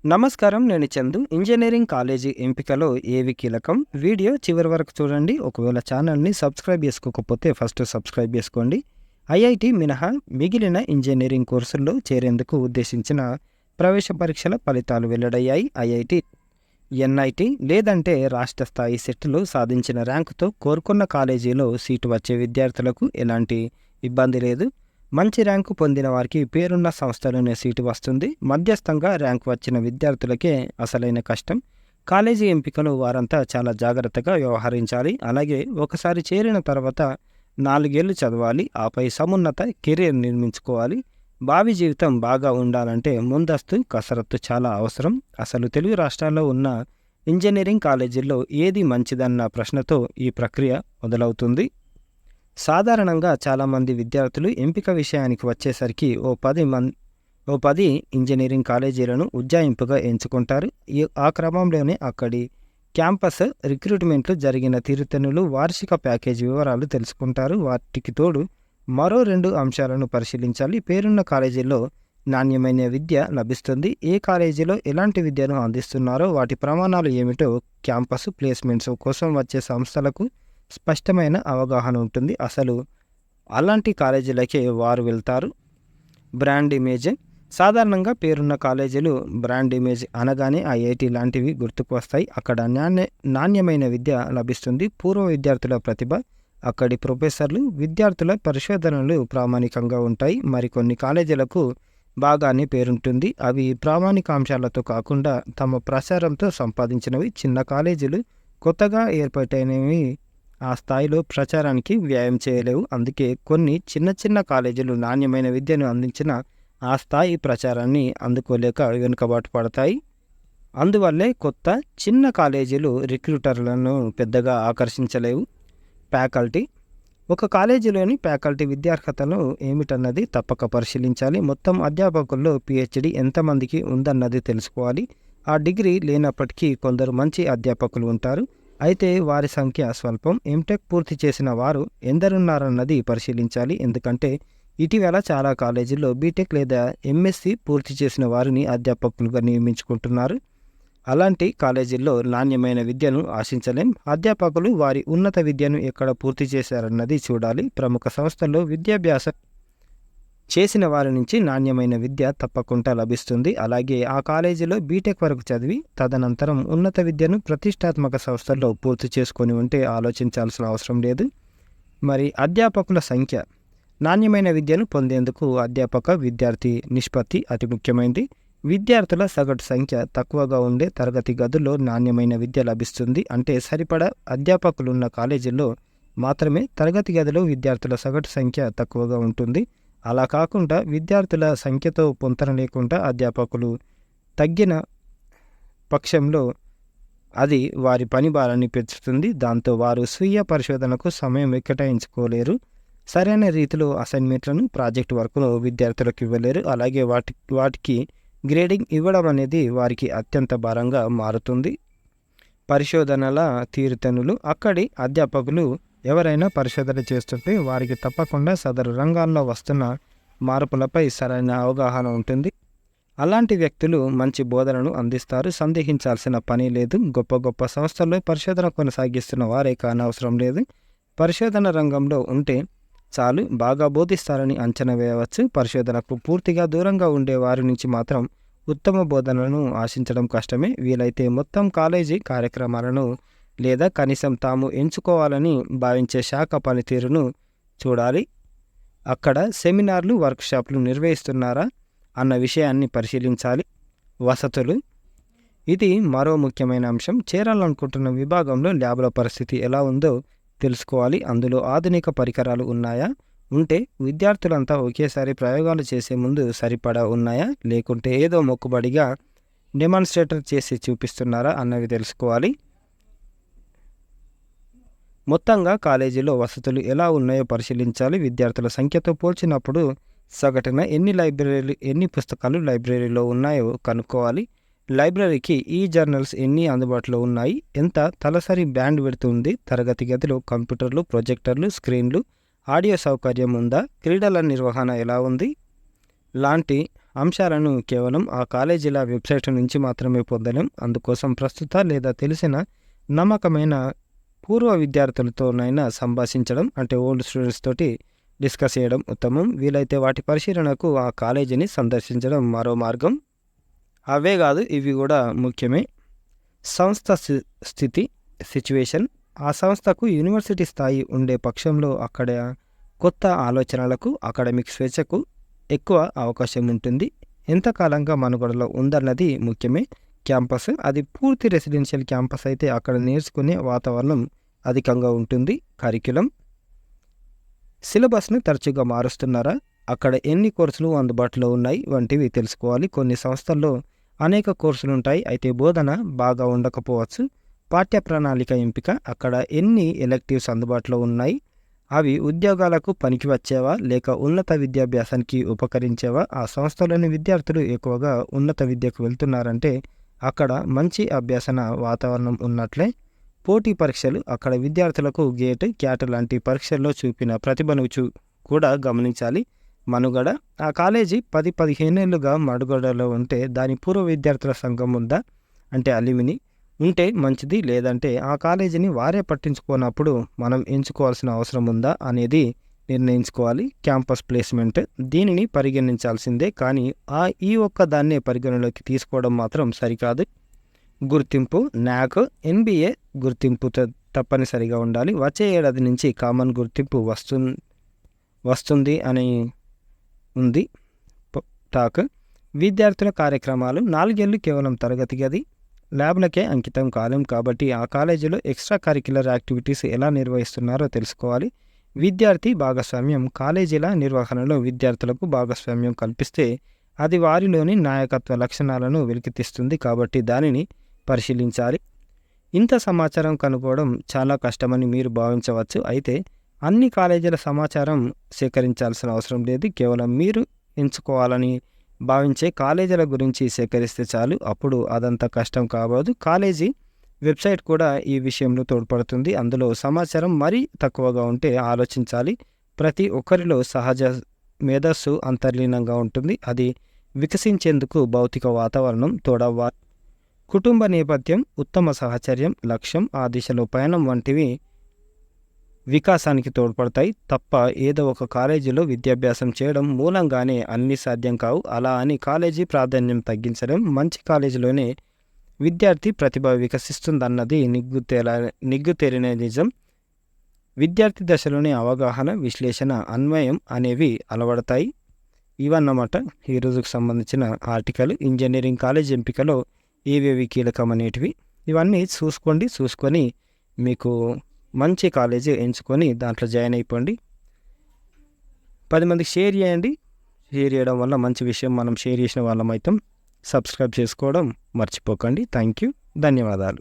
నమస్కారం. నేను Chandu. Engineering college ఎంపికలో ఏవి కీలకం? వీడియో చివరి వరకు చూడండి. ఒకవేళ ఛానల్‌ని సబ్స్క్రైబ్ చేసుకోకపోతే ఫస్ట్ సబ్స్క్రైబ్ చేసుకోండి. ఐఐటీ మినహా మిగిలిన ఇంజినీరింగ్ కోర్సుల్లో చేరేందుకు ఉద్దేశించిన ప్రవేశ పరీక్షల ఫలితాలు వెల్లడయ్యాయి. ఐఐటీ, ఎన్ఐటీ లేదంటే రాష్ట్ర స్థాయి సెట్లు సాధించిన ర్యాంకుతో కోరుకున్న కాలేజీలో సీటు వచ్చే విద్యార్థులకు ఎలాంటి ఇబ్బంది లేదు. మంచి ర్యాంకు పొందిన వారికి పేరున్న సంస్థలోనే సీటు వస్తుంది. మధ్యస్థంగా ర్యాంకు వచ్చిన విద్యార్థులకే అసలైన కష్టం. కాలేజీ ఎంపికలో వారంతా చాలా జాగ్రత్తగా వ్యవహరించాలి. అలాగే ఒకసారి చేరిన తర్వాత 4 ఏళ్లు చదవాలి. ఆపై సమున్నత కెరీర్ నిర్మించుకోవాలి. భావి జీవితం బాగా ఉండాలంటే ముందస్తు కసరత్తు చాలా అవసరం. అసలు తెలుగు రాష్ట్రాల్లో ఉన్న ఇంజనీరింగ్ కాలేజీల్లో ఏది మంచిదన్న ప్రశ్నతో ఈ ప్రక్రియ మొదలవుతుంది. సాధారణంగా చాలామంది విద్యార్థులు ఎంపిక విషయానికి వచ్చేసరికి ఓ 10 ఇంజనీరింగ్ కాలేజీలను ఉజ్జాయింపుగా ఎంచుకుంటారు. ఆ క్రమంలోనే అక్కడి క్యాంపస్ రిక్రూట్మెంట్లు, జరిగిన తీరుతెన్నులు, వార్షిక ప్యాకేజీ వివరాలు తెలుసుకుంటారు. వాటికి తోడు మరో 2 అంశాలను పరిశీలించాలి. పేరున్న కాలేజీల్లో నాణ్యమైన విద్య లభిస్తుంది. ఏ కాలేజీలో ఎలాంటి విద్యను అందిస్తున్నారో, వాటి ప్రమాణాలు ఏమిటో క్యాంపస్ ప్లేస్మెంట్స్ కోసం వచ్చే సంస్థలకు స్పష్టమైన అవగాహన ఉంటుంది. అసలు అలాంటి కాలేజీలకే వారు వెళ్తారు. Brand image. సాధారణంగా పేరున్న కాలేజీలు బ్రాండ్ ఇమేజ్ అనగానే ఐఐటీ లాంటివి గుర్తుకు వస్తాయి. అక్కడ నాణ్యమైన విద్య లభిస్తుంది. పూర్వ విద్యార్థుల ప్రతిభ, అక్కడి ప్రొఫెసర్లు, విద్యార్థుల పరిశోధనలు ప్రామాణికంగా ఉంటాయి. మరికొన్ని కాలేజీలకు బాగానే పేరుంటుంది. అవి ప్రామాణికాంశాలతో కాకుండా తమ ప్రచారంతో సంపాదించినవి. చిన్న కాలేజీలు, కొత్తగా ఏర్పాటైనవి ఆ స్థాయిలో ప్రచారానికి వ్యయం చేయలేవు. అందుకే కొన్ని చిన్న కాలేజీలు నాణ్యమైన విద్యను అందించిన ఆ స్థాయి ప్రచారాన్ని అందుకోలేక వెనుకబాటు పడతాయి. అందువల్లే చిన్న కాలేజీలు రిక్రూటర్లను పెద్దగా ఆకర్షించలేవు. ఫ్యాకల్టీ. ఒక కాలేజీలోని ఫ్యాకల్టీ విద్యార్హతలు ఏమిటన్నది తప్పక పరిశీలించాలి. మొత్తం అధ్యాపకుల్లో పిహెచ్డి ఎంతమందికి ఉందన్నది తెలుసుకోవాలి. ఆ డిగ్రీ లేనప్పటికీ కొందరు మంచి అధ్యాపకులు ఉంటారు. అయితే వారి సంఖ్య స్వల్పం. ఎంటెక్ పూర్తి చేసిన వారు ఎందరున్నారన్నది పరిశీలించాలి. ఎందుకంటే ఇటీవల చాలా కాలేజీల్లో బీటెక్ లేదా ఎంఎస్సి పూర్తి చేసిన వారిని అధ్యాపకులుగా నియమించుకుంటున్నారు. అలాంటి కాలేజీల్లో నాణ్యమైన విద్యను ఆశించలేం. అధ్యాపకులు వారి ఉన్నత విద్యను ఎక్కడ పూర్తి చేశారన్నది చూడాలి. ప్రముఖ సంస్థల్లో విద్యాభ్యాసం చేసిన వారి నుంచి నాణ్యమైన విద్య తప్పకుండా లభిస్తుంది. అలాగే ఆ కాలేజీలో బీటెక్ వరకు చదివి తదనంతరం ఉన్నత విద్యను ప్రతిష్టాత్మక సంస్థల్లో పూర్తి చేసుకొని ఉంటే ఆలోచించాల్సిన అవసరం లేదు. మరి అధ్యాపకుల సంఖ్య. నాణ్యమైన విద్యను పొందేందుకు అధ్యాపక విద్యార్థి నిష్పత్తి అతి ముఖ్యమైనది. విద్యార్థుల సగటు సంఖ్య తక్కువగా ఉండే తరగతి గదుల్లో నాణ్యమైన విద్య లభిస్తుంది. అంటే సరిపడా అధ్యాపకులున్న కాలేజీల్లో మాత్రమే తరగతి గదిలో విద్యార్థుల సగటు సంఖ్య తక్కువగా ఉంటుంది. అలా కాకుండా విద్యార్థుల సంఖ్యతో పొంతన లేకుండా అధ్యాపకులు తగ్గిన పక్షంలో అది వారి పని భారాన్ని పెంచుతుంది. దాంతో వారు స్వీయ పరిశోధనకు సమయం కేటాయించుకోలేరు. సరైన రీతిలో అసైన్మెంట్లను, ప్రాజెక్ట్ వర్క్ను విద్యార్థులకు ఇవ్వలేరు. అలాగే వాటికి గ్రేడింగ్ ఇవ్వడం అనేది వారికి అత్యంత భారంగా మారుతుంది. పరిశోధనల తీరుతెన్నులు. అక్కడి అధ్యాపకులు ఎవరైనా పరిశోధన చేస్తుంటే వారికి తప్పకుండా సదరు రంగాల్లో వస్తున్న మార్పులపై సరైన అవగాహన ఉంటుంది. అలాంటి వ్యక్తులు మంచి బోధనను అందిస్తారు. సందేహించాల్సిన పని లేదు. గొప్ప సంస్థల్లో పరిశోధన కొనసాగిస్తున్న వారే కానవసరం లేదు. పరిశోధన రంగంలో ఉంటే చాలు, బాగా బోధిస్తారని అంచనా వేయవచ్చు. పరిశోధనకు పూర్తిగా దూరంగా ఉండే వారి నుంచి మాత్రం ఉత్తమ బోధనలను ఆశించడం కష్టమే. వీలైతే మొత్తం కాలేజీ కార్యక్రమాలను లేదా కనీసం తాము ఎంచుకోవాలని భావించే శాఖ పనితీరును చూడాలి. అక్కడ సెమినార్లు, వర్క్షాప్లు నిర్వహిస్తున్నారా అన్న విషయాన్ని పరిశీలించాలి. వసతులు. ఇది మరో ముఖ్యమైన అంశం. చేరాలనుకుంటున్న విభాగంలో ల్యాబ్ల పరిస్థితి ఎలా ఉందో తెలుసుకోవాలి. అందులో ఆధునిక పరికరాలు ఉన్నాయా? ఉంటే విద్యార్థులంతా ఒకేసారి ప్రయోగాలు చేసే ముందు సరిపడా ఉన్నాయా? లేకుంటే ఏదో మొక్కుబడిగా డెమాన్స్ట్రేటర్ చేసి చూపిస్తున్నారా అన్నవి తెలుసుకోవాలి. మొత్తంగా కాలేజీలో వసతులు ఎలా ఉన్నాయో పరిశీలించాలి. విద్యార్థుల సంఖ్యతో పోల్చినప్పుడు సగటున ఎన్ని పుస్తకాలు లైబ్రరీలో ఉన్నాయో కనుక్కోవాలి. లైబ్రరీకి జర్నల్స్ ఎన్ని అందుబాటులో ఉన్నాయి, ఎంత తలసరి బ్యాండ్ విడ్త్ ఉంది, తరగతి గదిలో కంప్యూటర్లు, ప్రొజెక్టర్లు, స్క్రీన్లు, ఆడియో సౌకర్యం ఉందా, క్రీడల నిర్వహణ ఎలా ఉంది లాంటి అంశాలను కేవలం ఆ కాలేజీల వెబ్సైట్ నుంచి మాత్రమే పొందలేం. అందుకోసం ప్రస్తుత లేదా తెలిసిన నమ్మకమైన పూర్వ విద్యార్థులతోనైనా సంభాషించడం, అంటే ఓల్డ్ స్టూడెంట్స్ తోటి డిస్కస్ చేయడం ఉత్తమం. వీలైతే వాటి పరిశీలనకు ఆ కాలేజీని సందర్శించడం మరో మార్గం. అవే కాదు, ఇవి కూడా ముఖ్యమే. సంస్థ స్థితి, సిచ్యువేషన్. ఆ సంస్థకు యూనివర్సిటీ స్థాయి ఉండే పక్షంలో అక్కడ కొత్త ఆలోచనలకు, అకాడమిక్ స్వేచ్ఛకు ఎక్కువ అవకాశం ఉంటుంది. ఎంతకాలంగా మనుగడలో ఉందన్నది ముఖ్యమే. క్యాంపస్, అది పూర్తి రెసిడెన్షియల్ క్యాంపస్ అయితే అక్కడ నేర్చుకునే వాతావరణం అధికంగా ఉంటుంది. కరిక్యులం, సిలబస్ను తరచుగా మారుస్తున్నారా, అక్కడ ఎన్ని కోర్సులు అందుబాటులో ఉన్నాయి వంటివి తెలుసుకోవాలి. కొన్ని సంస్థల్లో అనేక కోర్సులు ఉంటాయి, అయితే బోధన బాగా ఉండకపోవచ్చు. పాఠ్య ప్రణాళిక ఎంపిక, అక్కడ ఎన్ని ఎలెక్టివ్స్ అందుబాటులో ఉన్నాయి, అవి ఉద్యోగాలకు పనికి వచ్చేవా లేక ఉన్నత విద్యాభ్యాసానికి ఉపకరించేవా. ఆ సంస్థలోని విద్యార్థులు ఎక్కువగా ఉన్నత విద్యకు వెళ్తున్నారంటే అక్కడ మంచి అభ్యసన వాతావరణం ఉన్నట్లే. పోటీ పరీక్షలు, అక్కడ విద్యార్థులకు గేట్, క్యాట్ లాంటి పరీక్షల్లో చూపిన ప్రతిభను కూడా గమనించాలి. మనుగడ, ఆ కాలేజీ 10-15 ఏళ్ళుగా మనుగడలో ఉంటే దాని పూర్వ విద్యార్థుల సంఘం ఉందా, అంటే అల్యూమిని ఉంటే మంచిది. లేదంటే ఆ కాలేజీని వారే పట్టించుకోనప్పుడు మనం ఎంచుకోవాల్సిన అవసరం ఉందా అనేది నిర్ణయించుకోవాలి. క్యాంపస్ ప్లేస్మెంట్, దీనిని పరిగణించాల్సిందే, కానీ ఈ ఒక్క దాన్నే పరిగణలోకి తీసుకోవడం మాత్రం సరికాదు. గుర్తింపు, నాక్, NBA గుర్తింపు తప్పనిసరిగా ఉండాలి. వచ్చే ఏడాది నుంచి కామన్ గుర్తింపు వస్తుంది అని ఉంది టాక్. విద్యార్థుల కార్యక్రమాలు, 4 ఏళ్ళు కేవలం తరగతి గది, ల్యాబ్లకే అంకితం కాలేం కాబట్టి ఆ కాలేజీలో ఎక్స్ట్రా కరిక్యులర్ యాక్టివిటీస్ ఎలా నిర్వహిస్తున్నారో తెలుసుకోవాలి. విద్యార్థి భాగస్వామ్యం, కాలేజీల నిర్వహణలో విద్యార్థులకు భాగస్వామ్యం కల్పిస్తే అది వారిలోని నాయకత్వ లక్షణాలను వెలికితీస్తుంది కాబట్టి దానిని పరిశీలించాలి. ఇంత సమాచారం కనుగొనడం చాలా కష్టమని మీరు భావించవచ్చు, అయితే అన్ని కాలేజీల సమాచారం సేకరించాల్సిన అవసరం లేదు. కేవలం మీరు ఎంచుకోవాలని భావించే కాలేజీల గురించి సేకరిస్తే చాలు. అప్పుడు అదంత కష్టం కాబోదు. కాలేజీ వెబ్సైట్ కూడా ఈ విషయంలో తోడ్పడుతుంది. అందులో సమాచారం మరీ తక్కువగా ఉంటే ఆలోచించాలి. ప్రతి ఒక్కరిలో సహజ మేధస్సు అంతర్లీనంగా ఉంటుంది, అది వికసించేందుకు భౌతిక వాతావరణం తోడవ్వాలి. కుటుంబ నేపథ్యం, ఉత్తమ సాహచర్యం, లక్ష్యం, ఆ దిశలో పయనం వంటివి వికాసానికి తోడ్పడతాయి తప్ప ఏదో ఒక కాలేజీలో విద్యాభ్యాసం చేయడం మూలంగానే అన్నీ సాధ్యం కావు. అలా అని కాలేజీ ప్రాధాన్యం తగ్గించడం, మంచి కాలేజీలోనే విద్యార్థి ప్రతిభ వికసిస్తుందన్నది నిగ్గుతేరిన నిజం. విద్యార్థి దశలోనే అవగాహన, విశ్లేషణ, అన్వయం అనేవి అలవడతాయి. ఇవన్నమాట ఈ రోజుకు సంబంధించిన ఆర్టికల్. ఇంజనీరింగ్ కాలేజ్ ఎంపికలో ఏవేవి కీలకం అనేటివి ఇవన్నీ చూసుకొని మీకు మంచి కాలేజీ ఎంచుకొని దాంట్లో జాయిన్ అయిపోండి. 10 మందికి షేర్ చేయండి. షేర్ చేయడం వల్ల మంచి విషయం, మనం షేర్ చేసిన వాళ్ళం అయితే. సబ్స్క్రైబ్ చేసుకోవడం మర్చిపోకండి. థ్యాంక్ యూ, ధన్యవాదాలు.